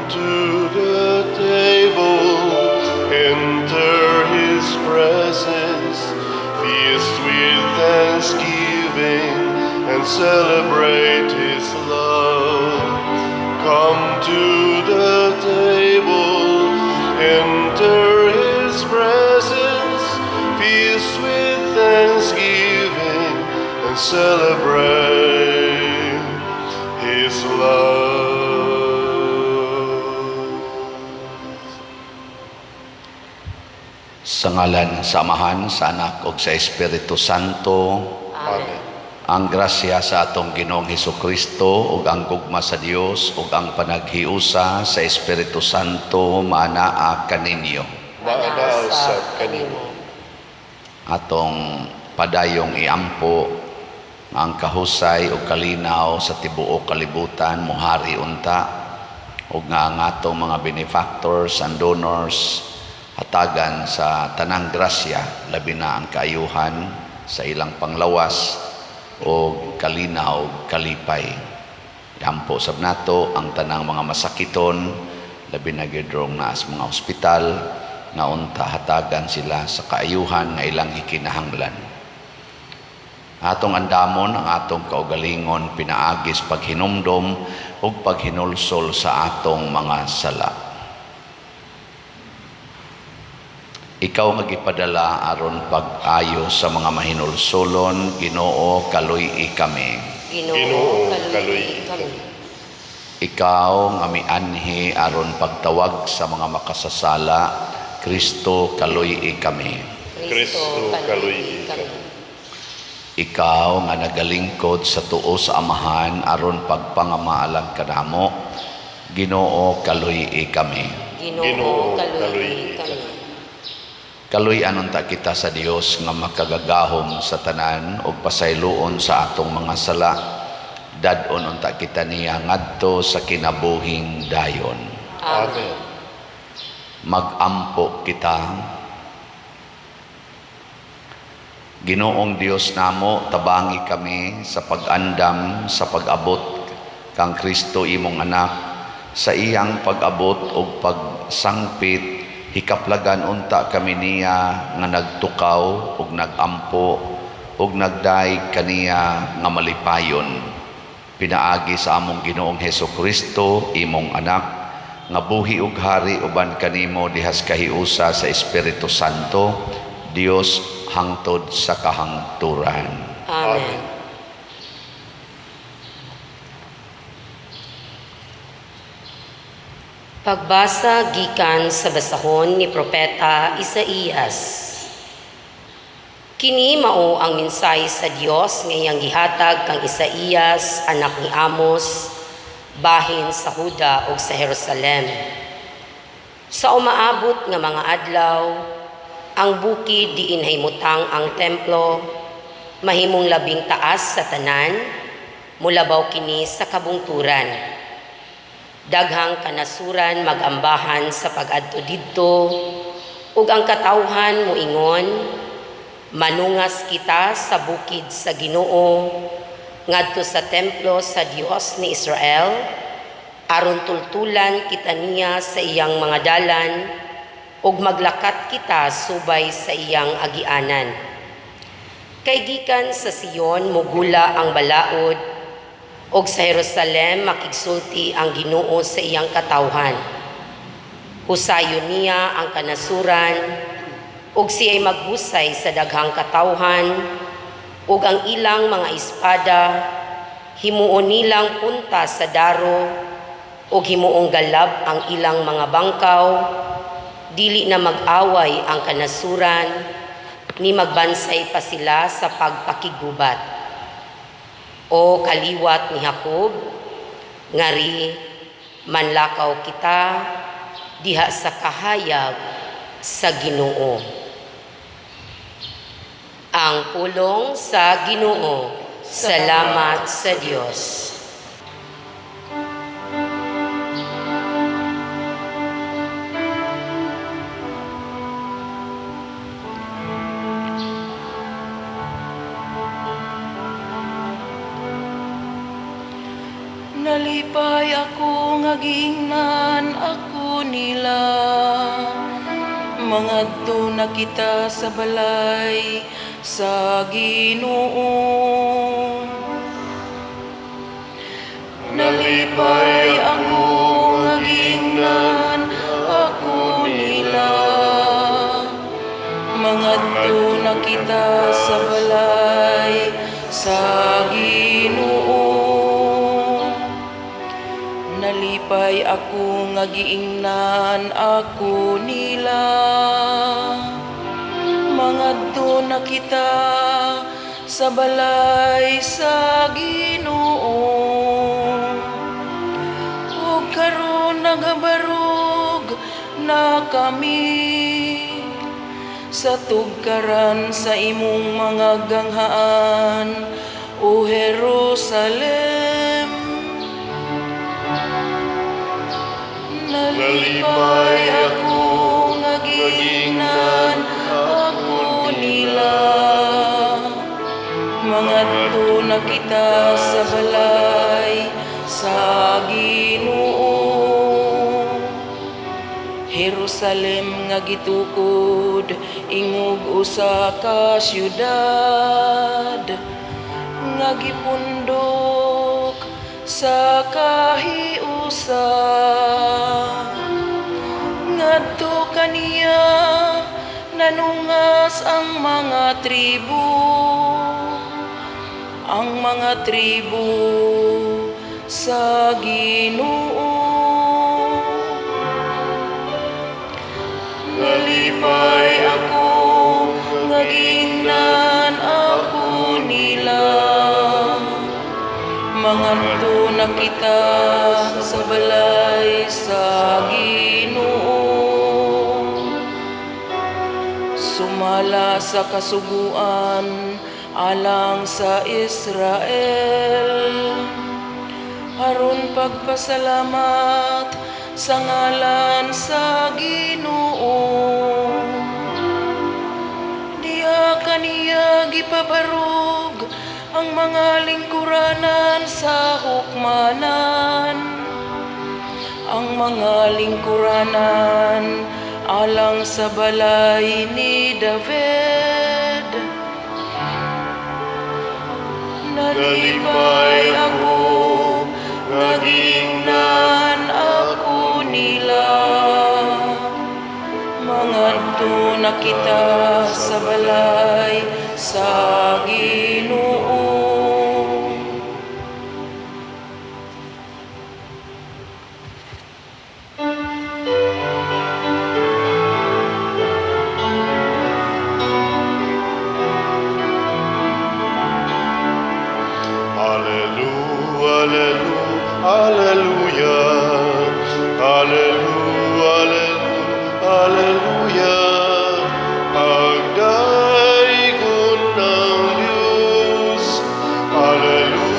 to the table, enter his presence, feast with thanksgiving, and celebrate his love. Come to the table, enter his presence, feast with thanksgiving, and celebrate his love. Sa ngalan sa Amahan, sa Anak ug sa Espiritu Santo. Amen. Ang grasya sa atong Ginoong Hesukristo ug ang gugma sa Dios ug ang panaghiusa sa Espiritu Santo maanaa kaninyo. Maanaw sa kanimo. Atong padayong iampo ang kahusay ug kalinaw sa tibuok kalibutan mohari unta ug nga ang atong mga benefactors and donors hatagan sa tanang grasya labi na ang kaayuhan sa ilang panglawas o kalinaw kalipay. Iampo sab nato ang tanang mga masakiton labi na gidrong naa sa mga ospital nga unta hatagan sila sa kaayuhan nga ilang ikinahanglan. Atong andamon ang atong kaugalingon pinaagis paghinumdom ug paghinulsol sa atong mga sala. Ikaw nga gipadala aron pag-ayo sa mga mahinulsolon, Ginoo kaluy-i kami. Ginoo kaluy kami. Ikaw nga mianhi aron pagtawag sa mga makasasala, Kristo kaluy-i kami. Kristo kaluy kami. Ikaw nga nagalingkod sa tuo sa Amahan aron pagpangamaalag kanamo, Ginoo kaluy-i kami. Ginoo kaluy kami. Kaluy anunta kita sa Dios nga makagagahom sa tanan ug pasayloon sa atong mga sala. Dadon unta kita niya ngadto sa kinabuhing dayon. Amen. Magampo kita. Ginoong Dios namo, tabangi kami sa pag-andam sa pag-abot kang Kristo imong anak sa iyang pag-abot ug pagsangpit. Hikaplagan unta kami niya nga nagtukaw ug nagampo ug nagdaig kaniya nga malipayon. Pinaagi sa among Ginoong Hesukristo imong anak nga buhi ug hari uban kanimo dihas kahiusa sa Espiritu Santo, Dios hangtod sa kahangturan. Amen. Pagbasa gikan sa basahon ni Propeta Isaías. Kini mao ang mensahe sa Dios nga iyang gihatag kang Isaías, anak ni Amos, bahin sa Huda ug sa Jerusalem. Sa umaabot nga mga adlaw, ang bukid diin himutang ang templo, mahimong labing taas sa tanan, mulabaw kini sa kabungturan. Daghang kanasuran magambahan sa pag-adto didto ug ang katawhan moingon, manungas kita sa bukid sa Ginoo ngadto sa templo sa Dios ni Israel aron tultulan kita niya sa iyang mga dalan ug maglakat kita subay sa iyang agianan. Kay gikan sa Sion mugula ang balaod ug sa Jerusalem makigsulti ang Ginoo sa iyang katawhan. Husayon niya ang kanasuran ug siya'y maghusay sa daghang katawhan ug ang ilang mga espada himuon nilang punta sa daro ug himuong galab ang ilang mga bangkaw. Dili na mag-away ang kanasuran ni magbansay pa sila sa pagpakigubat. O kaliwat ni Jacob, ngari manlakaw kita diha sa kahayag sa Ginoo. Ang pulong sa Ginoo. Salamat sa Dios. Nalipay ako ngagingnan ako nila, mangadto na kita sa balay sa Ginoo. Nalipay ako ngagingnan ako nila, mangadto na kita sa balay sa Ginoo. Nalipay ako ngagiingnan ako nila, mangadto na kita sa balay sa Ginoo. Ug karon nagabarog na kami sa tugkaran sa imong mga ganghaan, O Jerusalem. Nalipay ako ngagingnan ako nila, mangadto na kita sa balay sa Ginoo. Jerusalem nga gitukod ingog usa ka syudad, nga gipundok sa kahiusa. Ngadto kaniya nanungas ang mga tribu sa Ginoo. Nalipay ako ngagingnan ako nila, mangadto na kita sa balay sa Ginoo. Sumala sa kasuguan alang sa Israel, aron pagpasalamat sa ngalan sa Ginoo. Diya kaniya gipabarog ang mga lingkuranan sa hukmanan, ang mga lingkuranan alang sa balay ni David. Nalipay ako ngagingnan ako nila, mangadto na kita sa balay sa Ginoo. Alleluia, alleluia, alleluia. Pagdaigod ng Diyos, alleluia.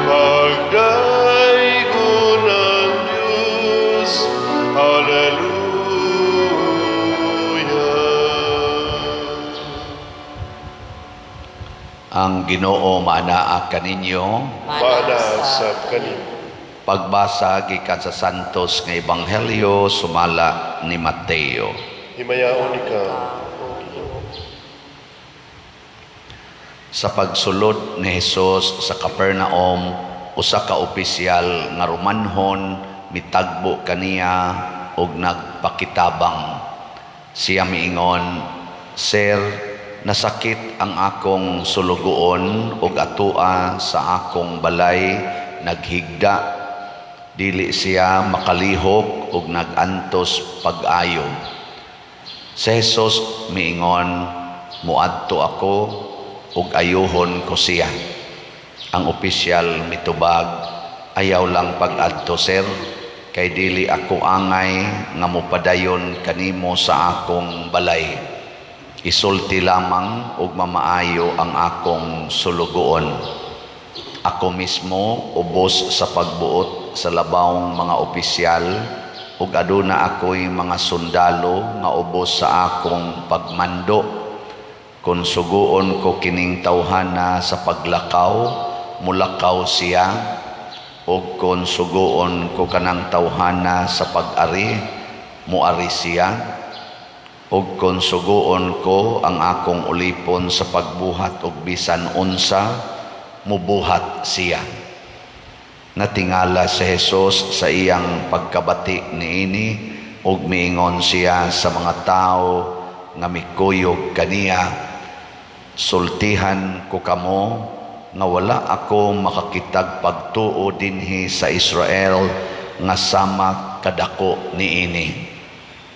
Pagdaigod ng Diyos, alleluia. Ang Ginoo maanaa kaninyo. Manasab kaninyo. Pagbasa gikan sa Santos nga Ebanghelyo sumala ni Mateo. Himayaon ikaw. Sa pagsulod ni Hesus sa Capernaum, usa ka opisyal nga Romanhon mitagbo kaniya og nagpakitabang. Siya miingon, "Sir, nasakit ang akong sulugoon ug atua sa akong balay naghigda." Dili siya makalihok ug nagantos pag-ayo. Si Jesus miingon, "Muadto ako ug ayuhon ko siya." Ang opisyal mitubag, "Ayaw lang pag-adto, sir, kay dili ako angay nga mopadayon kanimo sa akong balay. Isulti lamang ug mamaayo ang akong sulugoon. Ako mismo ubos sa pagbuot sa labawng mga opisyal ug aduna ako'y mga sundalo nga ubos sa akong pagmando. Kung suguon ko kining tawhana sa paglakaw, mulakaw siya, o kung suguon ko kanang tawhana sa pag-ari, muari siya, o kung suguon ko ang akong ulipon sa pagbuhat og bisan unsa, mubuhat siya. Natingala si Jesus sa iyang pagkabati niini, ug miingon siya sa mga tao nga mikuyog kaniya, sultihan ko kamo nga wala ako makakitag pagtuo dinhi sa Israel nga sama kadako niini.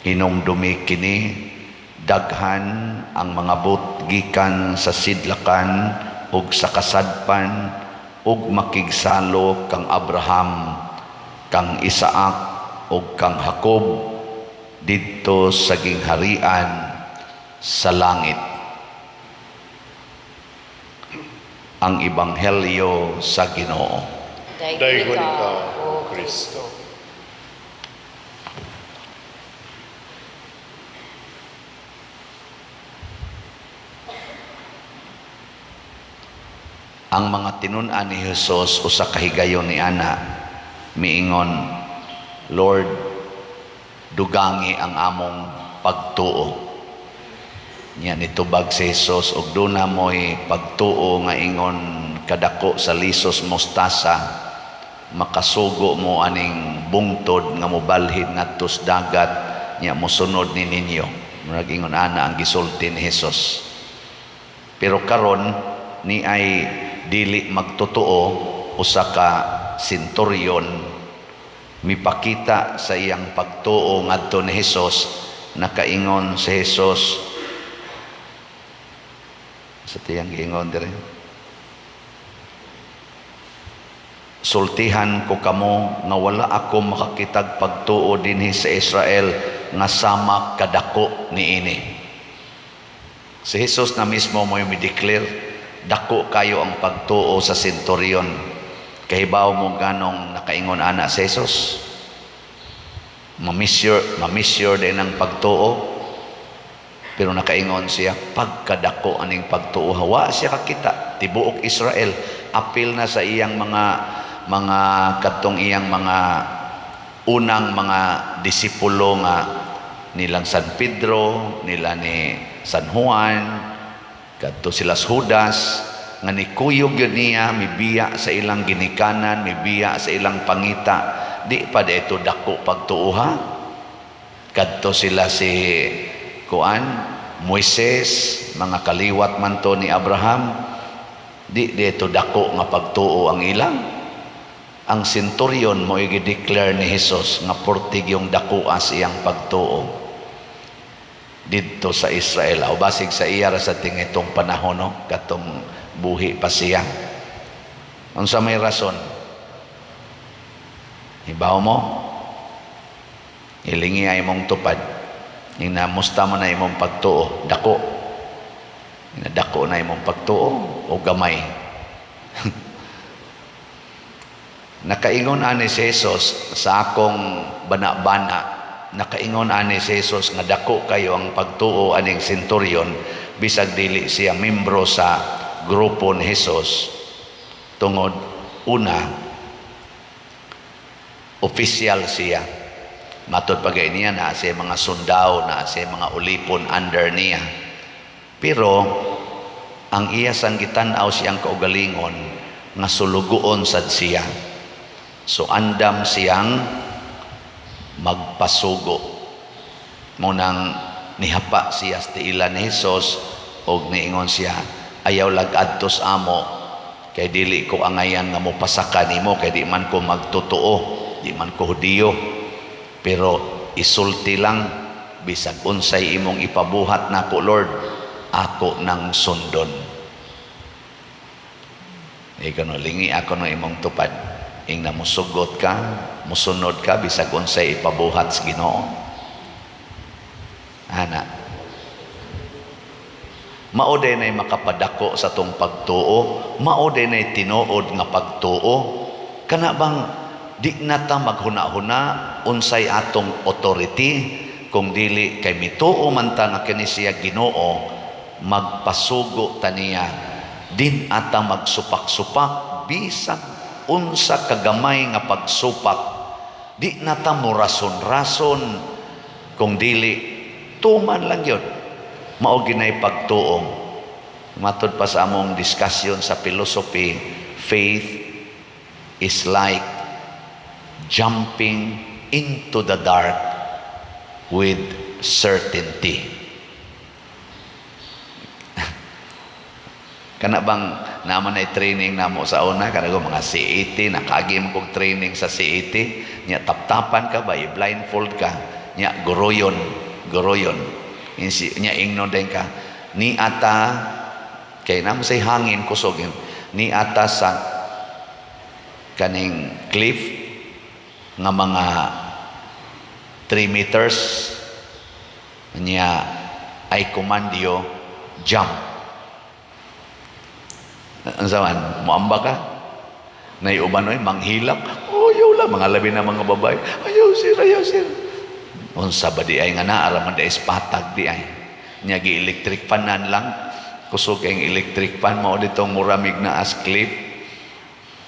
Hinungdumi kini, daghan ang mga but gikan sa sidlakan ug sa kasadpan ug makigsalo kang Abraham, kang Isaac ug kang Jacob didto sa gingharian sa langit. Ang Ebanghelyo sa Ginoo. Daygon ka, O Kristo. Ang mga tinun-an ni Jesus usa ka higayon ni ana, miingon, Lord, dugangi ang among pagtuo. Nya nitubag si Jesus og duna mo'y pagtuo nga ingon kadako sa lisos mostasa, makasugo mo aning bungtod nga mobalhin ngadto sa dagat, nya mosunod ni ninyo. Murag ingon ana ang gisulti ni Jesus. Pero karon ni ay dili magtotoo, usa ka senturyon mipakita sa iyang pagtuo ngadto ni Jesus, nakaingon si Jesus sa tiyang giingon dire, sultihan ko kamo nga wala ako makakitag pagtuo dinhi sa Israel nga sama kadako niini. Si Jesus na mismo mo yung declare, dako kayo ang pagtuo sa senturyon. Kahibaw mo ganong nakaingon ana si Jesus, mamisyur din ang pagtuo. Pero nakaingon siya, pagkadako aning pagtuo, hawa siya kakita, tibuok Israel, apil na sa iyang mga katong iyang mga unang mga disipulo nga nilang San Pedro, nila ni San Juan, kadto sila Judas, nga nikuyog yun niya, mibiya sa ilang ginikanan, mibiya sa ilang pangita, di pa dito dako pagtuuha. Kadto sila si Moises, mga kaliwat man to ni Abraham, di dito dako nga pagtuo ang ilang. Ang senturyon mo i-declare ni Jesus nga portig yung dakuha siyang pagtuo dito sa Israel. O basig sa iya sa tingitong panahon, no? Katong buhi pa siya. Unsa may rason? Hibaw mo, ilingi ay mong tupad. Yung namusta mo na imong pagtuo, dako. Dako na imong pagtuo o gamay. Nakaingon ani si Jesus sa akong bana-bana, nakaingon ani si Jesus nga dako kayo ang pagtuo aning senturyon, bisag dili siya membro sa grupo ni Jesus. Tungod una, opisyal siya. Matod pagay niya na sa mga sundao, na sa mga ulipon under niya. Pero ang iya sang gitan-aw siyang kaugalingon nga sulugoon sad siya. So andam siyang magpasugo. Munang nihapa siya sa tiila ni Jesus og niingon siya, ayaw lag-adtos amo kay dili ko angayan nga mopasaka nimo, kay di man ko magtotoo, di man ko Hudiyo. Pero isulti lang, bisag unsay imong ipabuhat nako Lord, ako nang sundon. Ikaw no, lingi ako no imong tupad. Ing na musugot ka, musunod ka, bisag unsay ipabuhat sa Ginoo. Ana. Maoday na'y makapadako sa tong pagtuo, maoday na'y tinuod nga pagtuo. Kana bang di na ta maghuna-huna unsay atong authority kung dili kay mituo man ta nga kini siya Ginoo magpasugo taniya din ata magsupak-supak bisag unsa kagamay nga pagsupak di nata mo rason-rason kung dili tuman lang yun mao ginay pagtuong. Matod pa sa among diskusyon sa philosophy, faith is like jumping into the dark with certainty. Kana bang naman ay training namo sa una kana ko mga CET, nakagim kog training sa CET, nya taptapan ka ba, blindfold ka, nya goroyon, nya ingnon din ka ni ata kay namo say hangin kusogin ni ata sa kaning cliff nga mga 3 meters niya ay komandyo jump. Ang saman, muamba ka. Naiuban oy manghilak. Ayaw lang, mga labi na mga babae. Ayaw sir. Unsa ba di ay nga naara man da patag di ay. Nya gi electric fanan lang. Kusog ang electric fan mao ditong muramig na as cliff.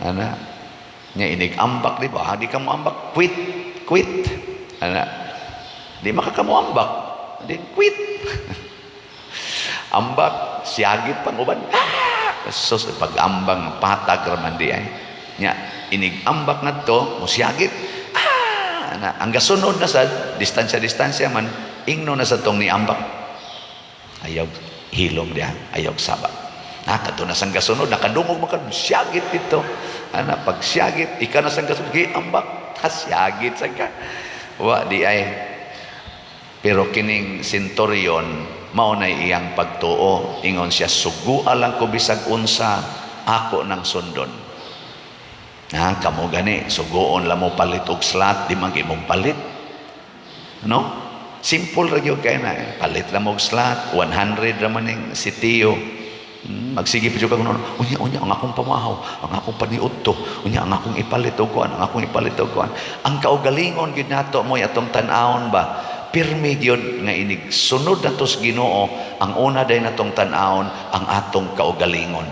Ana. Nya inig ambak di ba? Di ka mo ambak, quit. Ana. Di makakamuambak. Di quit. Ambak, siyagit pang uban. Sus pag-ambang patag raman di ay nya inig-ambak ngadto musyagit na ang gasunod na sa distansya man ingno na sa tong niambak ayaw hilom dia ayaw saba kadto na sang gasunod nakadungog man musyagit dito ana pag syagit ika na sang gasunod giambak hasyagit sa ka wa di ay pero kining centurion mao na iyang pagtuo ingon siya suguan lang ko bisag unsa ako nang sundon kamo gani suguon la mo palit og slot di man imong palit no simple ra gyud kay na palit la mo og slot 100 ra man ning sitiyo magsige pa jud ka kuno unya ang akong pamahaw ang akong paniud to unya ang akong ipalit og kuan ang kaugalingon gyud nato mo atong tan-awon ba pirmi gyud nga inig sunod natos Ginoo ang una day natong tan-awon ang atong kaugalingon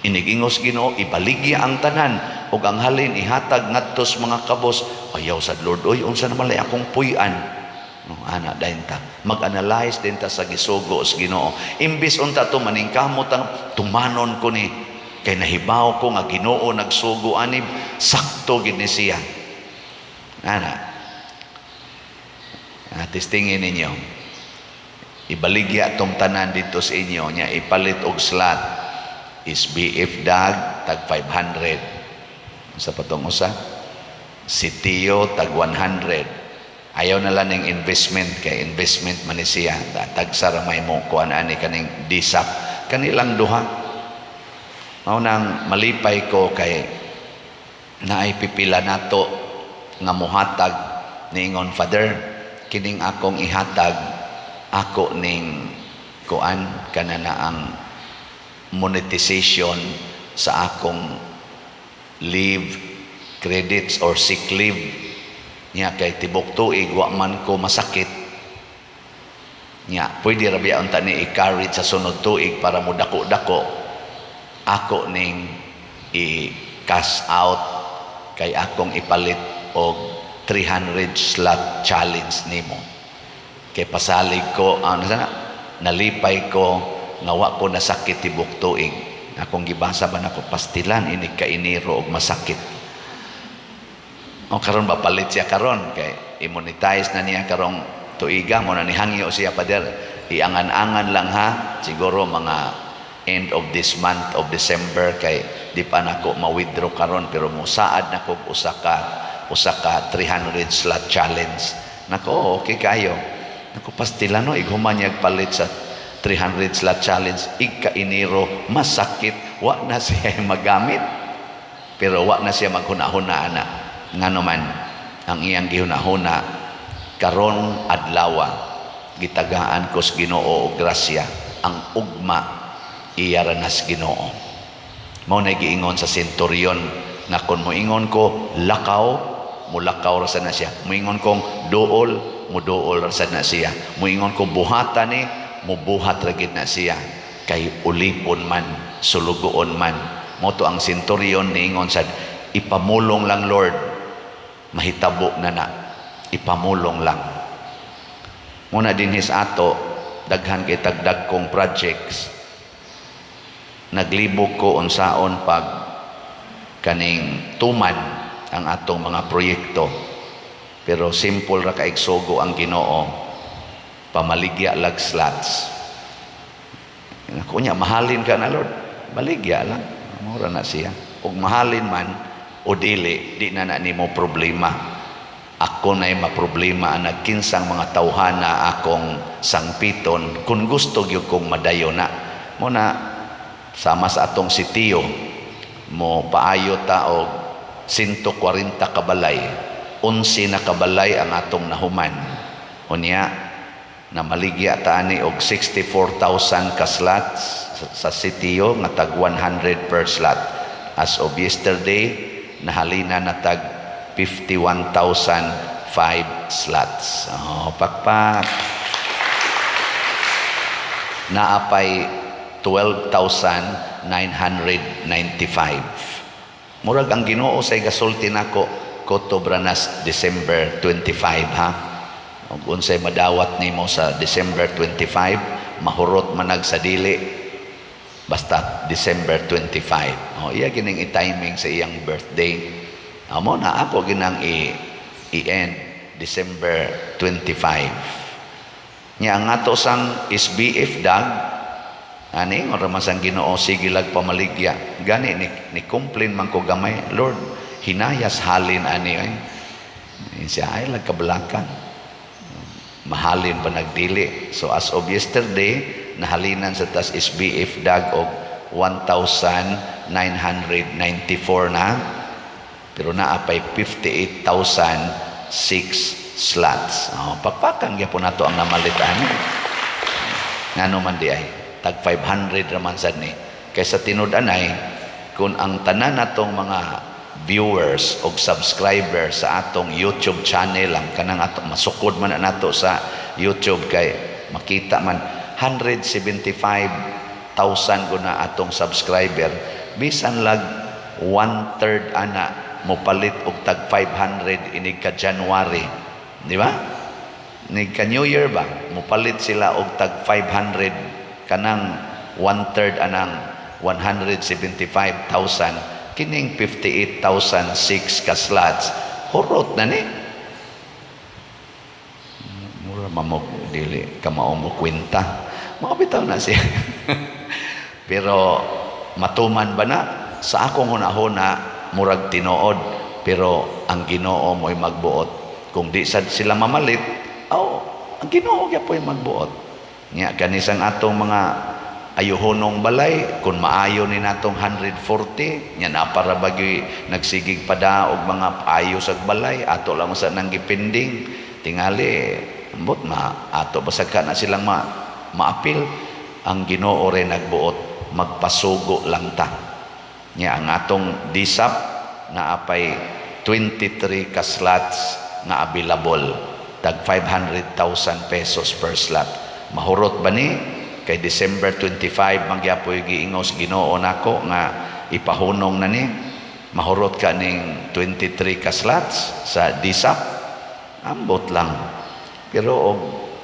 inigingos Ginoo ibaligya ang tanan ug ang halin ihatag ngadtos mga kabos ayaw sad Lord oy unsa naman lay akong puy-an ana dayon ta mag-analyze din ta sa gisugo sa Ginoo imbis unta to maningkamot ang tumanon ko ni kay nahibaw ko nga Ginoo nagsugo anib sakto gid ni siya ana. Testingin ninyo ibaligya tong tanan dito sa inyo nya ipalit og slot is BF dag tag 500 sa patong usa sitiyo tag 100 ayaw na lang ng investment kay investment man ni siya tag saramay mo kuan ani kaning disap kanilang duha mao nang malipay ko kay naay pipila nato nga mohatag niingon Father kining akong ihatag ako ning kuan kanana ang monetization sa akong leave credits or sick leave nya kay tibok tuig wa man ko masakit nya pwede ra biya unta ni i-carry sa sunod tuig para mo dako-dako ako ning i-cash out kay akong ipalit og 300 slot challenge nimo kay pasalig ko nalipay ko nga wa ko nasakit tibok tuig akong gibasa ba nako pastilan ini ka iniro og masakit o karon ba palit siya karon kay i-monetize na niya karong tuiga mo na nihangyo siya pader iangan-angan lang ha siguro mga end of this month of December kay di pa nako ma-withdraw karon pero mosaad nako usa ka 300 slot challenge nako okay kayo nako pastilano ighuman palit sa 300 slot challenge ika iniro masakit wa na siya magamit pero wa na siya maghuna-huna ana ngano man ang iyang gihuna-huna karon adlaw gitagaan ko sa Ginoo og grasya ang ugma iyaranas Ginoo mao na giingon sa centurion nga kun moingon ko lakaw mulakaw ra sad na siya moingon kong duol muduol ra sad na siya moingon ko buhatan ni mubuhat ragid na siya kay ulipon man, sulugoon man. Moto ang senturyon niingon sad, ipamulong lang Lord, mahitabo na, ipamulong lang. Muna din his ato, daghan kay tagdag kong projects, naglibog ko unsaon pag kaning tuman ang atong mga proyekto. Pero simple ra kaigsugo ang Ginoo, pamaligya lag slots. Kunya mahalin ka na Lord, baligya lang, mura na siya. Ug mahalin man o dili, di na nimo problema. Ako na'y maproblema ang nagkinsang mga tawhana akong sangpiton kung gusto gyud kong madayo na. Muna sama sa atong sitiyo mo paayo ta og 140 kabalay, 11 na kabalay ang atong nahuman. Unya na maligya ta ani og 64,000 ka slots sa sitiyo nga tag 100 per slot. As of yesterday, nahalina na tag 51,005 slots. Oh, pakpak. Naapay 12,995. Murag ang Ginoo say gasulti nako Coto Branas December 25 ha. Ug unsay madawat nimo sa December 25, mahurot manag sa dili basta December 25. Oh, iya gining i-timing sa iyang birthday. Amo na ako ginang i-end December 25. Nya ang ato sang SBF dag ani ora masang Ginoo sige lag pamaligya. Gani ni complain man ko gamay, Lord, hinayas halin ani ay. Siya ay lag kabalakan. Mahalin pa nagdili. So as of yesterday, nahalinan sa tas SBF dag og 1,994 na. Pero naapay 58,006 slots. Oh, pakpakan gyapon nato ang namalitan. Ngano man di ay tag 500 raman sad ni. Kaysa tinud-anay kung ang tanan natong mga viewers o subscribers sa atong YouTube channel lang kanang atong masukod man nato sa YouTube kay makita man 175,000 guna atong subscriber, bisan lag 1/3 ana mo palit og tag 500 inig ka January, di ba? Inig ka New Year ba mo palit sila og tag 500, kanang 1/3 anang 175,000, kining 58,006 ka slots, hurot na ni. Mura mamog dili ka mao mo kwenta. Mga bitaw na siya. Pero matuman ba na sa akong hunahuna murag tinuod, pero ang Ginoo mo'y magbuot. Kung di sad sila mamalit, ang Ginoo gyapon magbuot. Nya kanisang atong mga ayuhonong balay, kung maayo ni natong 140, nya na para bagyoy nagsigig pada og mga ayo sa balay, ato lang sa nang gipinding, tingali ambot ato basag ka na silang maapil. Ang Ginoo rin nagbuot, magpasugo lang ta. Nya ang atong disap na apay 23 ka slots na available, tag 500,000 pesos per slot. Mahurot ba ni kay December 25 magyapoy giingos Ginoo nako nga ipahunong na ni, mahurot ka ning 23 ka slots sa disap, ambot lang. Pero og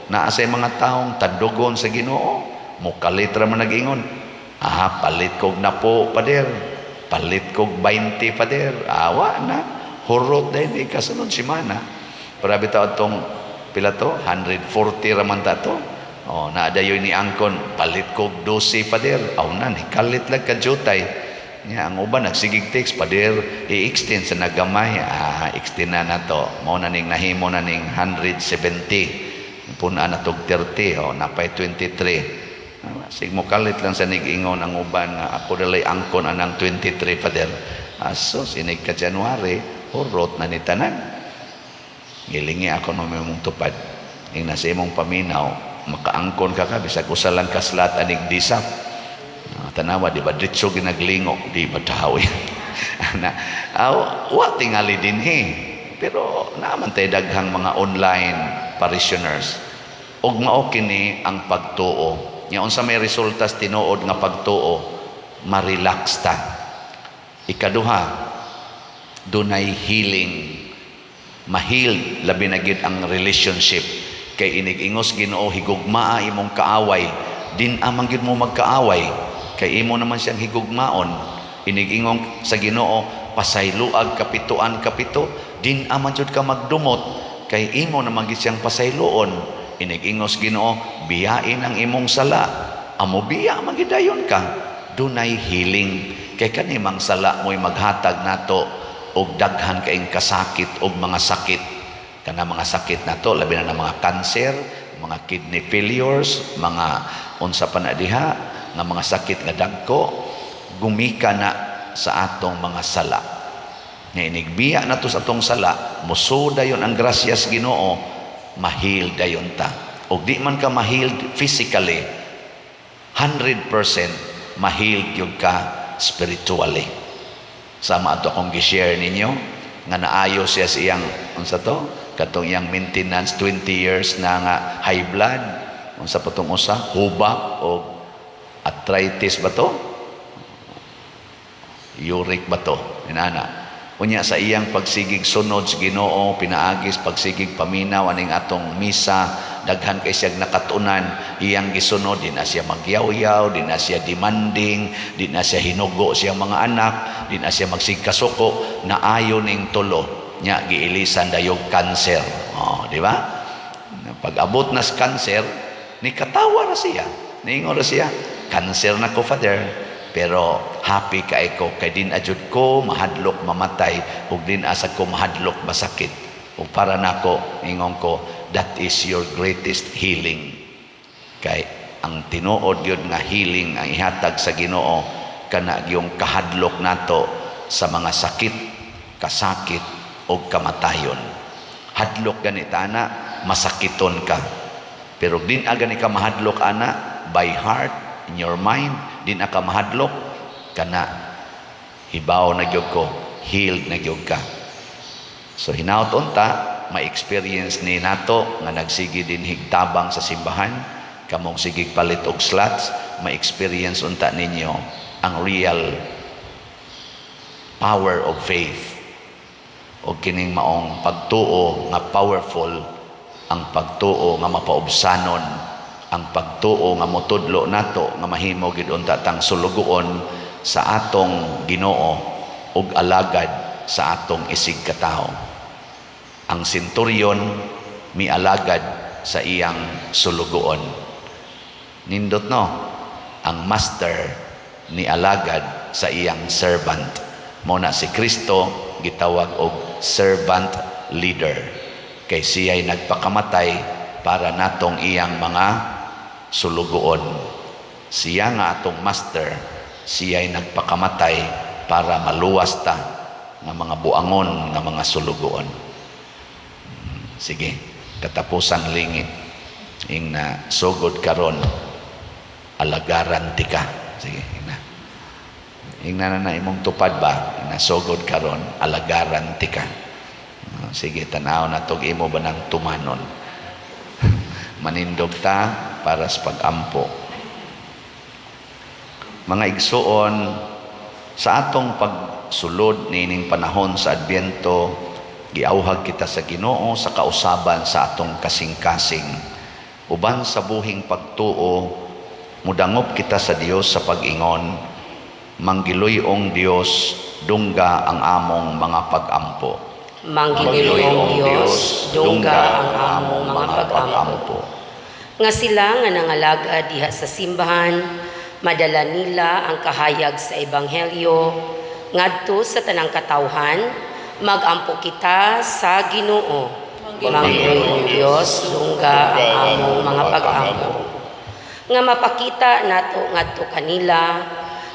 naa say mga taong tadugon sa Ginoo, mukalit ra man nag-ingon, palit kog na po pader, palit kog 20 pader, awa na hurot din kasunod semana. Para bitaw tong pila to 140 raman ta to. Naadayoy ni angkon, palit kog 12 pader, aw na ni kalit lang ka jutay. Nya ang uban nagsigig text pader i-extend sa nagamay, extend na to. Mao na ning nahimo na ning 170. Puna na tog 30, napay 23. Sig mo kalit lang sa nig-ingon ang uban nga ako dalay angkon anang 23 pader. Aso sinig ka January, hurot na ni tanan. Gilingi ako no mong tupad. Ing nasa imong paminaw, makaangkon ka bisag usa lang ka slot anig disap. Tanawa di ba ditso ginaglingo, di ba tawi. Wa tingali dinhi. Pero naman tay daghang mga online parishioners ug mao kini ang pagtuo. Nya unsa may resultas tinuod nga pagtuo, ma-relax ta. Ikaduha, dunay healing, ma-heal labi na gid ang relationship. Kay inig-ingos Ginoo, higugmaa imong kaaway, din amang gid mo magkaaway, kay imo naman siyang higugmaon. Inig-ingong sa Ginoo, pasayloag kapituan kapito, din aman jud ka magdumot, kay imo naman gid siyang pasayloon. Inig-ingos Ginoo, biyain ang imong sala, amo biya magidayon ka. Dunay healing, kay kanimang sala mo'y maghatag nato og daghan kaing kasakit og mga sakit. Kana mga sakit nato labi na ng mga cancer, mga kidney failures, mga unsa pa na diha nga mga sakit nga dagko, gumika na sa atong mga sala. Nga inigbiya nato sa atong sala, musuda yon ang grasyas Ginoo, mahil dayon ta. Og di man ka mahil physically, 100% mahil gyud ka spiritually. Sama ato akong gi-share ninyo nga naayo siya sa iyang unsa to, katong iyang maintenance 20 years na nga high blood, unsa pa tong usa, hubak o arthritis ba to, uric ba to, inana. Unya sa iyang pagsigig sunod sa Ginoo, pinaagis pagsigig paminaw aning atong misa, daghan kay siyang nakatunan, iyang gisunod, di na siya magyaw-yaw, di na siya demanding, di na siya hinugo siyang mga anak, di na siya magsigkasuko, naayo ning tulo nya giilisan dayog cancer. Di ba? Pag abot na sa cancer, ni katawa ra siya, niingon ra siya, cancer na ko, Father, pero happy kay ko, kay din ajud ko mahadlok mamatay, ug din asa ko mahadlok masakit, ug para nako ingon ko, that is your greatest healing. Kay ang tinuod gyud nga healing ang ihatag sa Ginoo, kana yung kahadlok nato sa mga sakit, kasakit ug kamatayon. Hadlok ganita ana, masakiton ka, pero din agani ka mahadlok ana by heart, in your mind, din aka mahadlok kana, hibaw na gyud ko, healed na gyud ka. So hinaut unta ma-experience ni nato nga nagsigi din higtabang sa simbahan, kamong sigig palit og slots, ma-experience unta ninyo ang real power of faith o kining maong pagtuo nga powerful, ang pagtuo nga mapaubsanon, ang pagtuo nga motudlo nato nga mahimo gid unta tang sulugoon sa atong Ginoo ug alagad sa atong isig katawo. Ang senturyon mialagad sa iyang sulugoon. Nindot no, ang master ni alagad sa iyang servant. Mao na si Kristo gitawag og servant leader, kay siya'y nagpakamatay para natong iyang mga sulugoon. Siya nga atong master, siya'y nagpakamatay para maluwas ta nga mga buangon nga mga sulugoon. Sige, katapusang lingit ing na sugod karon, alagaran ti ka. Sige, ing na imong tupad ba, ing na sugod karon, alagaran ti ka. Sige, tanaw na tog imo ba ng tumanon. Manindog ta para sa pag-ampo. Mga igsuon, sa atong pagsulod niining panahon sa Adbyento, giauhag kita sa Ginoo sa kausaban sa atong kasing-kasing. Uban sa buhing pagtuo, mudangop kita sa Dios sa pag-ingon, manggiloyong Dios, dungga ang among mga pag-ampo. Manggiloyong Dios, dungga ang among mga pag-ampo. Nga sila nga nangalaga diha sa simbahan, madala nila ang kahayag sa Ebanghelyo, ngadto sa tanang katawhan, magampo kita sa Ginoo. Manggiloyong Dios, dungga ang among mga pag-ampo. Nga mapakita nato ngadto kanila,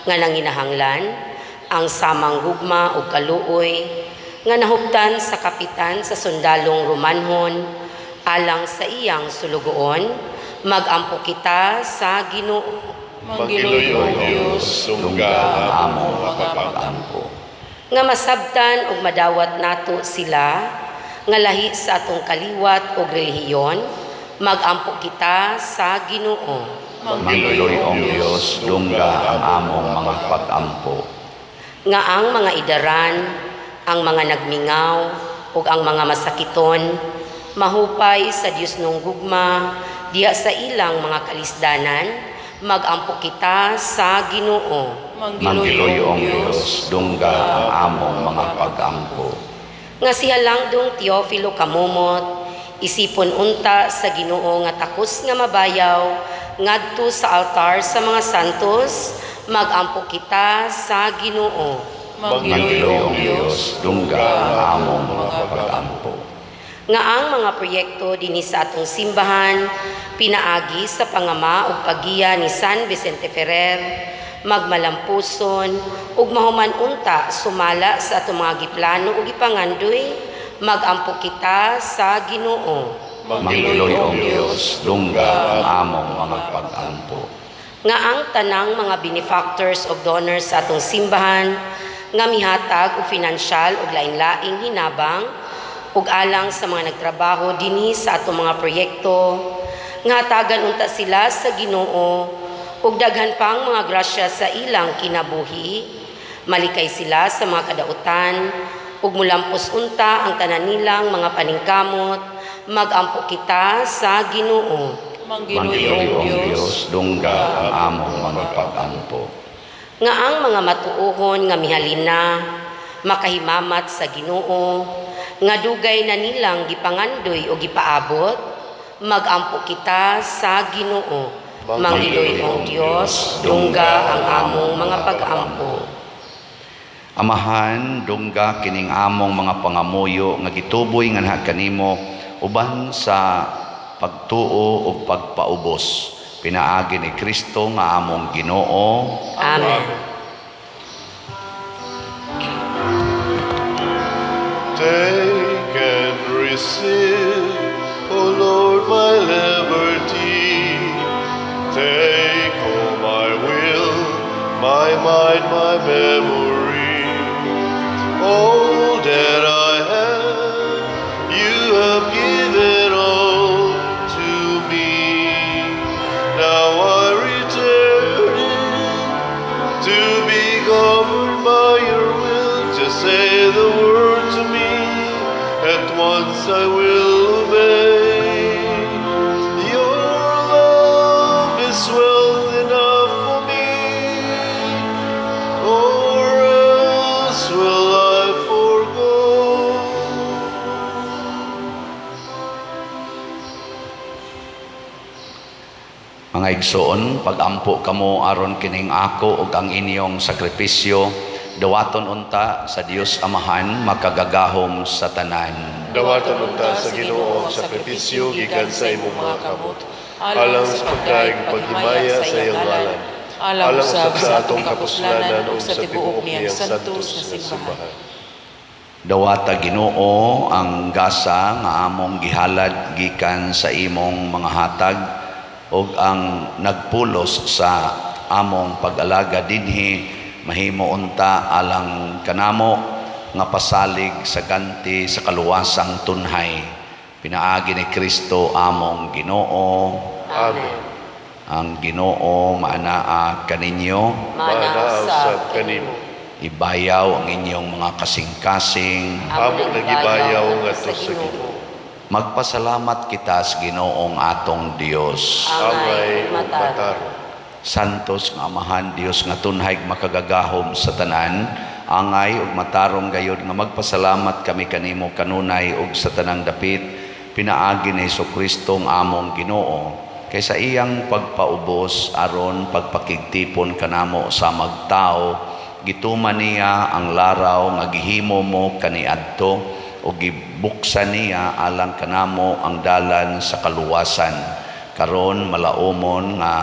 nga nanginahanglan, ang samang gugma o kaluoy, nga nahuptan sa kapitan sa sundalong Romanhon, alang sa iyang sulugoon, magampo kita sa Ginoo. Manggiloyong Dios, dungga ang among mga pag-ampo. Nga masabtan og madawat nato sila, nga lahi sa atong kaliwat og relihiyon, Magampo kita sa Ginoo. Mangiloyong Dios, dungga ang among mga pag-ampo. Nga ang mga idaran, ang mga nagmingaw, ug ang mga masakiton, mahupay sa Dios nung gugma, diha sa ilang mga kalisdanan, magampo kita sa Ginoo. Mangiloyong Dios, dungga ang among mga pag-ampo. Nga siya lang dong Teofilo kamumot, isipon unta sa Ginoo nga takos nga mabayaw, ngadto sa altar sa mga santos, magampo kita sa Ginoo. Mangiloyong Dios, dungga ang among mga pag-ampo. Nga ang mga proyekto dinhi sa atong simbahan, pinaagi sa pangama ug paggiya ni San Vicente Ferrer, magmalampuson ug mahuman unta sumala sa atong mga giplano ug gipangandoy, magampo kita sa Ginoo. Mangiloyong Dios, dungga ang among mga pag-ampo. Nga ang tanang mga benefactors ug donors sa atong simbahan, nga mihatag og pinansyal ug lain-laing hinabang ug alang sa mga nagtrabaho dinhi sa atong mga proyekto, nga hatagan unta sila sa Ginoo ug daghan pang mga grasya sa ilang kinabuhi, malikay sila sa mga kadautan ug mulampos unta ang tanan nilang mga paningkamot, magampo kita sa Ginoo. Mangiloyong Dios, dungga ang among mga pag-ampo. Nga ang mga matuohon nga mihalina, makahimamat sa Ginoo, nga dugay na nilang gipangandoy o gipaabot, magampo kita sa Ginoo. Mangiloyong Dios, dungga ang among mga pag-ampo. Amahan, dungga kining among mga pangamuyo nga gituboy nga naha kanimo uban sa pagtuo ug pagpaubos. Pinaagi ni Kristo nga among Ginoo. Amen. Take and receive, O Lord, my liberty. Take all my will, my mind, my memory. All that I have, you have given all to me. Now I return to be governed by your will. Just say the word to me, at once I will obey. Your love is wealth enough for me, or else will I forgo. Mga igsoon, pagampo kamo aron kining ako ug ang inyong sakripisyo, dawaton unta sa Dios Amahan makagagahom sa tanan. Dawaton unta sa Ginoo ang sakripisyo gikan sa imong mga kamot, alang sa pagkaing paghimaya sa iyang ngalan, alang sa atong kapuslanan ug sa tibuok niyang santos nga simbahan. Dawata Ginoo ang gasa nga among gihalad gikan sa imong mga hatag ug ang nagpulos sa among pag-alaga dinhi mahimo unta alang kanamo nga pasalig sa ganti sa kaluwasang tunhay. Pinaagi ni Kristo among Ginoo. Amen. Ang Ginoo maanaa kaninyo, Manaw sa kanimo. ibayaw ang inyong mga kasing-kasing. Amo nagibayaw ngadto sa Ginoo. Magpasalamat kita sa Ginoong atong Dios. Angay ug mataro. Santos nga Amahan Dios nga tunhay makagagahom sa tanan, angay ug matarong gayud nga magpasalamat kami kanimo kanunay ug sa tanang dapit pinaagi ni Jesucristo ang among Ginoo kaysa iyang pagpaubos aron pagpakigtipon kanamo sa magtao, gituman niya ang laraw nga gihimo mo kaniadto o gibuksan niya alang kanamo ang dalan sa kaluwasan. Karon malaumon nga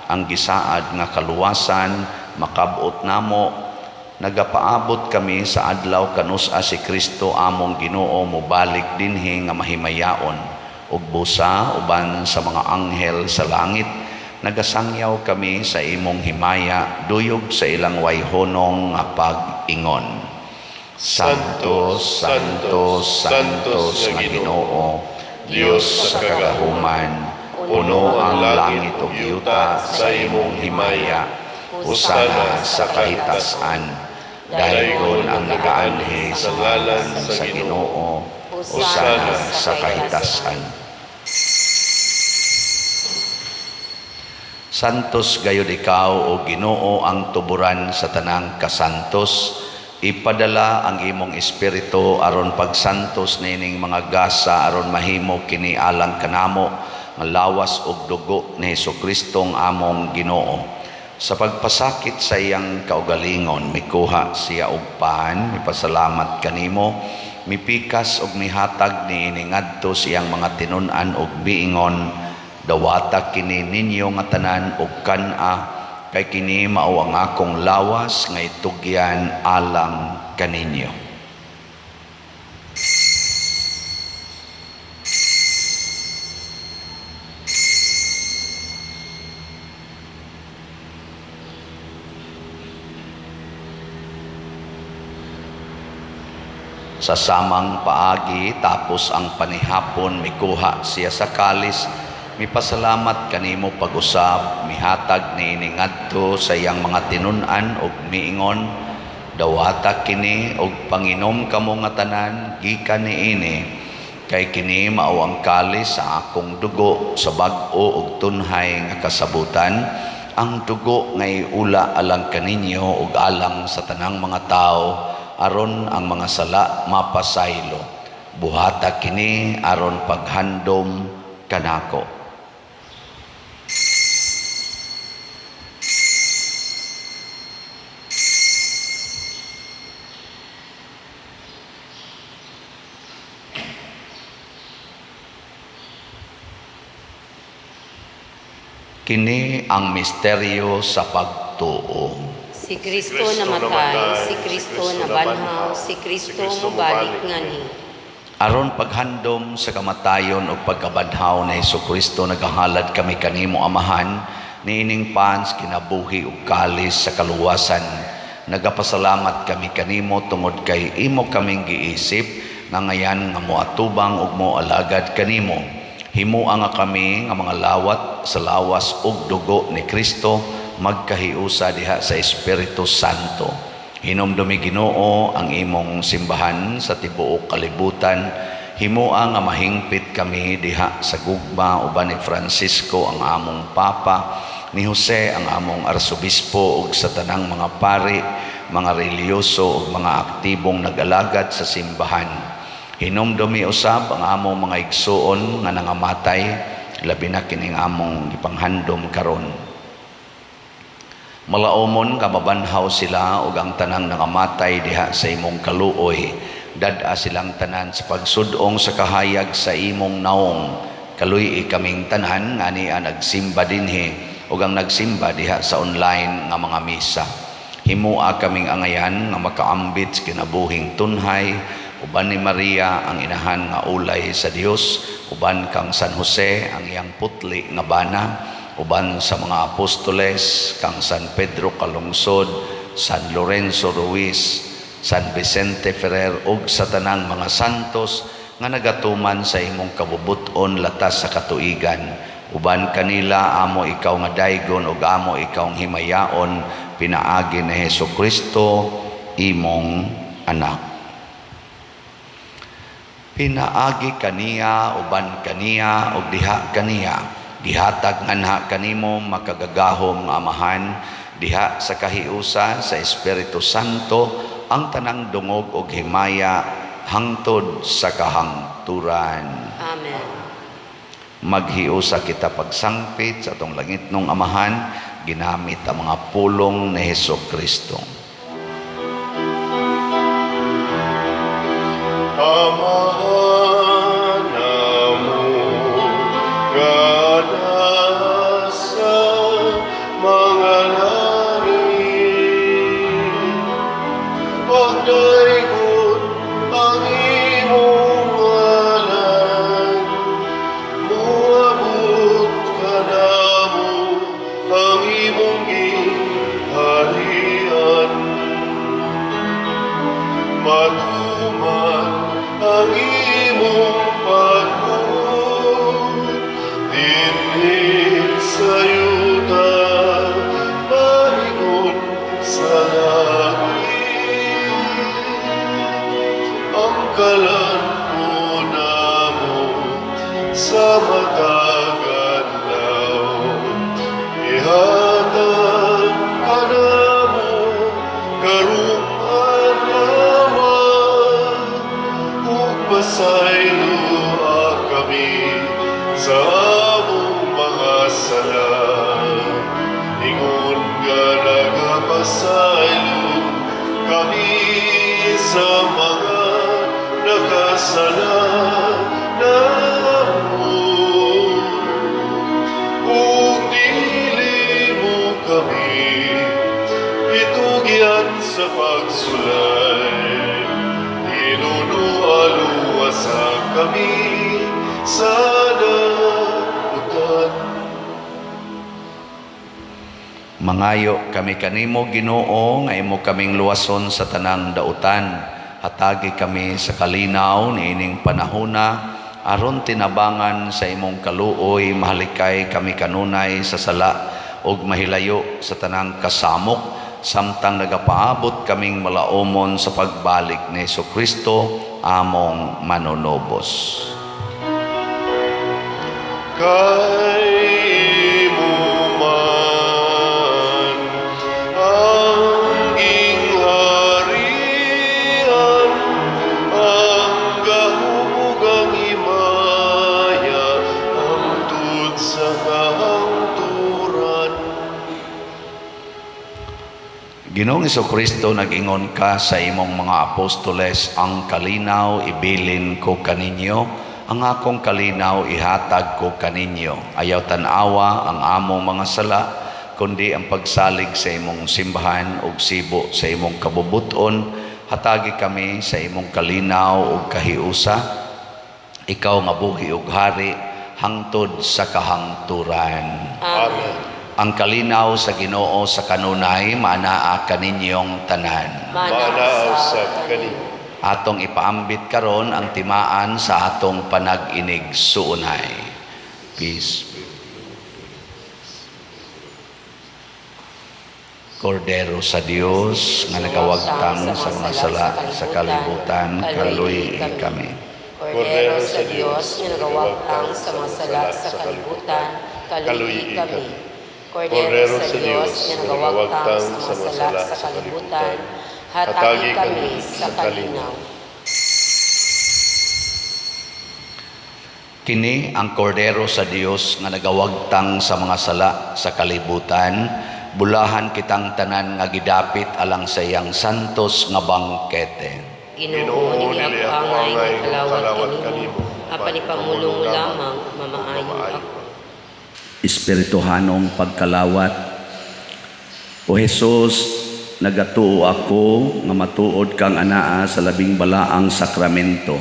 ang gisaad nga kaluwasan makabot namo, nagapaabot kami sa adlaw kanus-a si Kristo among Ginoo mobalik dinhi nga mahimayaon ug busa uban sa mga anghel sa langit. Nagasangyaw kami sa imong himaya duyog sa ilang wayhonong nga pag-ingon. Santos, Santos, Santos nga Ginoo, Diyos sa kagahuman, puno ang langit ug yuta sa imong himaya. Husana sa kahitasan, daygon ang nagaanhi sa ngalan sa Ginoo. Husana sa kahitasan. Santos gayud ikaw o Ginoo ang tuburan sa tanang kasantos. Ipadala ang imong espiritu aron pagsantos nining mga gasa aron mahimo kini alang kanamo nga lawas ug dugo ni Hesukristo ang among Ginoo. Sa pagpasakit sa iyang kaugalingon, mikuha siya og pan, mipasalamat kanimo, mipikas ug mihatag niini ngadto sa iyang mga tinun-an ug biingon. Dawata kini ninyo nga tanan ug kan-a, kay kini mao ang akong lawas nga itugyan alang kaninyo. Sa samang paagi tapos ang panihapon, mikuha siya sa kalis, mipasalamat kanimo pag-usab, mihatag niini ngadto sa iyang mga tinun-an ug miingon, dawata kini ug panginom kamo nga tanan gikan niini, kay kini mao ang kalis sa akong dugo sa bag-o ug tunhay nga kasabutan, ang dugo ngay ula alang kaninyo ug alang sa tanang mga tao, aron ang mga sala mapasaylo. Buhata kini aron paghandom kanako. Kini ang misteryo sa pagtuo. Si Kristo namatay, si Kristo nabanhaw, si Kristo mubalik ngani. Aron paghandom sa kamatayon o pagkabadhaw na Hesukristo, nagahalad kami kanimo Amahan, niining pans kinabuhi ug kalis sa kaluwasan. Nagapasalamat kami kanimo tungod kay imo kaming giisip nga ngayan nga moatubang ug moalagad kanimo. Himuang nga kami nga mga lawat sa lawas ug dugo ni Kristo, magkahiusa diha sa Espiritu Santo. Hinumdumi Ginoo ang imong simbahan sa tibuok kalibutan. Himuang nga mahingpit kami diha sa gugma uban ni Francisco ang among Papa, ni Jose ang among Arsobispo ug sa tanang mga pari, mga reliyoso ug mga aktibong nag-alagad sa simbahan. Hinumdumi usab ang among mga igsuon nga nangamatay, labi na kining among ipanghandom karon. Malaumon nga mabanhaw sila ug ang tanang nangamatay diha sa imong kaluoy. Dad-a silang tanan sa pagsudong sa kahayag sa imong naong. Kaluy kaming tanan nga niya nagsimba dinhi ug ang nagsimba diha sa online nga mga misa. Himua kaming angayan nga makaambit sa kinabuhing tunhay, uban ni Maria ang inahan nga ulay sa Dios, uban kang San Jose ang iyang putli nga bana, uban sa mga apostoles kang San Pedro Kalungsod, San Lorenzo Ruiz, San Vicente Ferrer ug sa tanang mga santos nga nagatuman sa imong kabubuton latas sa katuigan. Uban kanila amo ikaw nga daygon ug amo ikaw ang himayaon, pinaagi ni Hesukristo imong anak. Pinaagi kaniya uban kaniya ug diha kaniya, gihatag nganha kanimo makagagahom nga Amahan, diha sa kahiusa sa Espiritu Santo ang tanang dungog ug himaya hangtod sa kahangturan. Amen. Maghiusa kita pagsangpit sa atong langitnong Amahan ginamit ang mga pulong ni Hesukristo. Amahan mo gana sa mga langit, pagdaigod ang imong ngalan, muabot ka namo ang imong giharian, matuman ang imong pagmumulong. sa matag adlaw. Ihatag ka namo karong adlaw, ug pasaylo kami sa among mga sala. Ingon nga nagapasaylo kami sa mga nakasala namo. Ug dili mo kami itugyan sa pagsulay. Inunualuwasa kami sa nabutan. Mangayo kami kanimo Ginoo nga imo kaming luwason sa tanang dautan. Hatagi kami sa kalinaw niining panahona aron tinabangan sa imong kaluoy mahalikay kami kanunay sa sala ug mahilayo sa tanang kasamok samtang nagapaabot kaming malaumon sa pagbalik ni Jesucristo among manunobos. Kay imo man ang gingharian, ang gahubugang himaya, hangtod sa kahangturan. Ginoong Jesucristo, nag-ingon ka sa imong mga apostoles, ang kalinaw ibilin ko kaninyo, ang akong kalinaw ihatag ko kaninyo. Ayaw tanawa ang among mga sala, kundi ang pagsalig sa imong simbahan ug sibo sa imong kabubuton. Hatagi kami sa imong kalinaw ug kahiusa, ikaw nga buhi ug hari hangtod sa kahangturan. Amen. Ang kalinaw sa Ginoo sa kanunay manaa kaninyong tanan. Manaaw sa kanimo. Atong ipaambit karon ang timaan sa atong panag-inig suunay. Peace. Kordero sa Dios nga nagawagtang sa mga sala sa kalibutan, kaluy kami. Kordero sa Diyos nga nagawagtang sa mga sala sa kalibutan, kaluyi kami. Kordero sa Diyos nga nagawagtang sa mga sala sa kalibutan, hatagi kami sa kalinaw. Kini ang kordero sa Dios nga nagawagtang sa mga sala sa kalibutan, bulahan kitang tanan nga gidapit alang sa iyang santos nga bangkete. Ginoo nili ako angay nga kalawat kanimo, apan ipamulong mo lamang mamaayo ako. Espirituhanong pagkalawat. O Jesus, nagatuo ako nga matuod kang anaa sa labing balaang sakramento.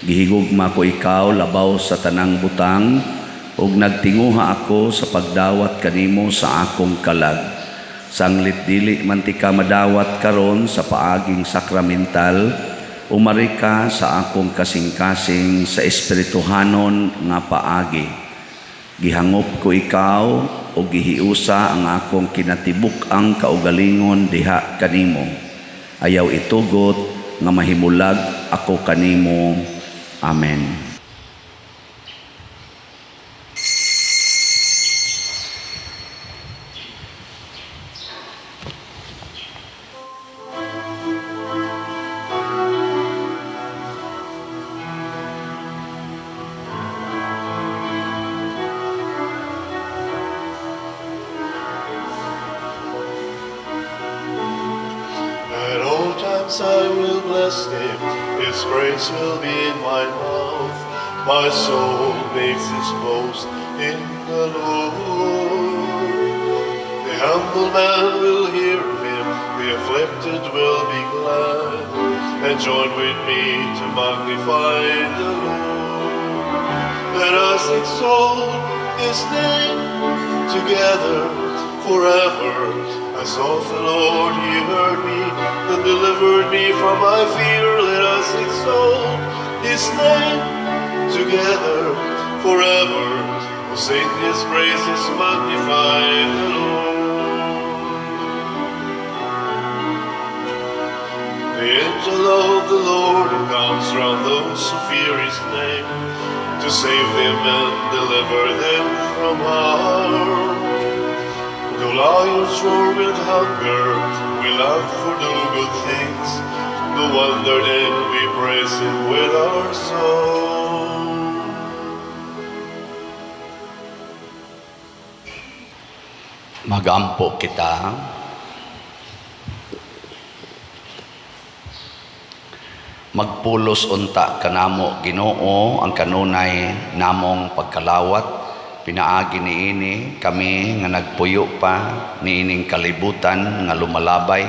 Gihigugma ko ikaw labaw sa tanang butang ug nagtinguha ako sa pagdawat kanimo sa akong kalag. Sanglit dili man ti ka madawat karon sa paaging sakramental, umari ka sa akong kasing-kasing sa espirituhanon nga paagi. Gihangop ko ikaw o gihiusa ang akong kinatibuk ang kaugalingon diha kanimo. Ayaw itugot nga mahimulag ako kanimo. Amen. At all times I will bless him, his praise will be in my mouth. My soul makes its boast in the Lord. The humble man will hear of him, the afflicted will be glad, and join with me to magnify the Lord. Let us exalt his name together forever. I sought the Lord, he heard me, and delivered me from my fear. Let us exalt his name together forever. We'll sing his praises, magnify the Lord. The angel of the Lord comes round those who fear his name, to save them and deliver them from harm. Though lions roar with hunger, we love for no good things. No wonder then we praise him with our song. Magampo kita. Magpulos unta kanamo Ginoo ang kanunay namong pagkalawat. Pinaagi niini kami nga nagpuyo pa niining kalibutan nga lumalabay.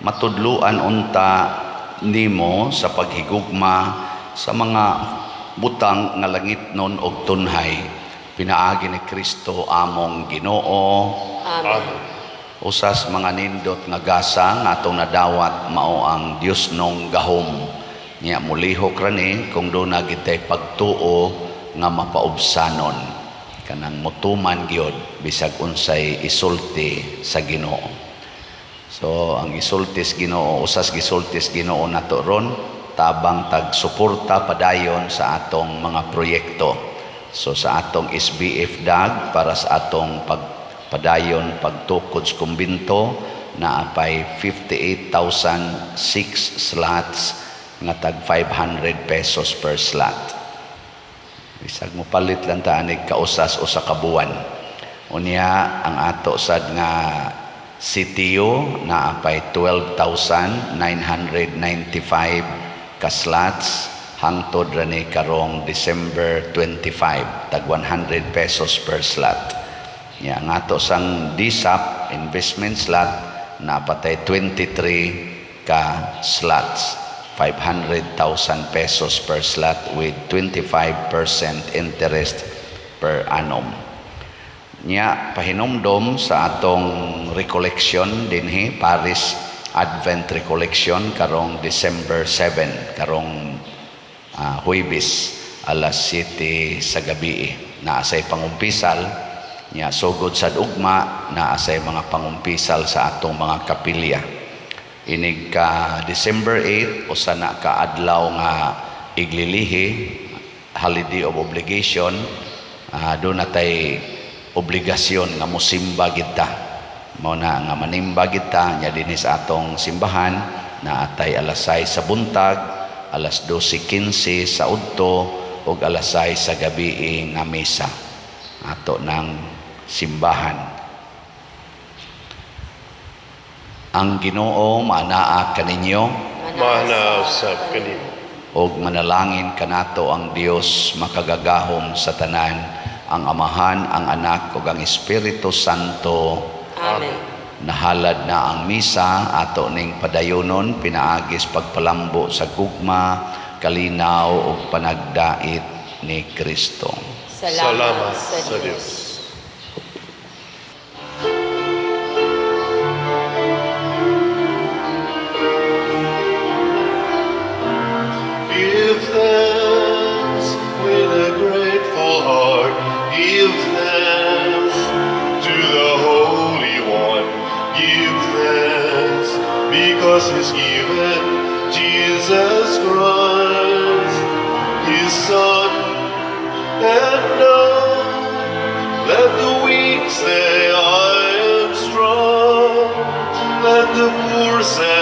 Matudluan unta nimo sa paghigugma sa mga butang nga langitnon og tunhay. Pinaagi ni Kristo among Ginoo. Amen. Usas mga nindot nga gasa nga atong nadawat mao ang Dios nong gahom. Nya mulihok rani kung doon na gitay pagtuo nga mapaubsanon. Kanang mutuman gyud bisag unsay isulti sa Ginoo. So ang isultis Ginoo, usas gisultis Ginoo nato ron tabang tagsuporta padayon sa atong mga proyekto. So sa atong SBF DAG para sa atong pagpadayon pagtukod sa kumbinto na apay 58,006 slots nga tag 500 pesos per slot. Bisag mo palit lang taanig kausas o sa kabuan. Unya ang ato sad nga CTO na apay 12,995 ka slots hangtod rani karong December 25 tag 100 pesos per slot. Ya nga ato sang DSAP investment slot na patay 23 ka slots. 500,000 pesos per slot with 25% interest per annum. Nya pahinumdom sa atong recollection dinhi Paris Advent Recollection karong December 7 karong Huwebes alas 7 sa gabi. Naasay pangumpisal nya sugod sa ugma naasay mga pangumpisal sa atong mga kapilya. Inig ka December 8 o sana ka adlaw nga iglilihi holiday of obligation, doon natay obligasyon nga mosimba kita. Mao na nga manimba kita nya dinhi sa atong simbahan na atay alas 6 sa buntag, alas 12:15 sa udto ug alas 6 sa gabi nga misa ato ng simbahan. Ang Ginoo manaa kaninyo Manasab kanimo. og manalangin kanato ang Dios makagagahom sa tanan, ang Amahan, ang Anak ug ang Espiritu Santo. Amen. Nahalad na ang misa ato ning padayonon pinaagis pagpalambo sa gugma, kalinaw ug panagdait ni Kristo. Salamat sa Diyos. Give thanks with a grateful heart. Give thanks to the Holy One. Give thanks because He's given Jesus Christ, His Son. And now let the weak say, I am strong. Let the poor say,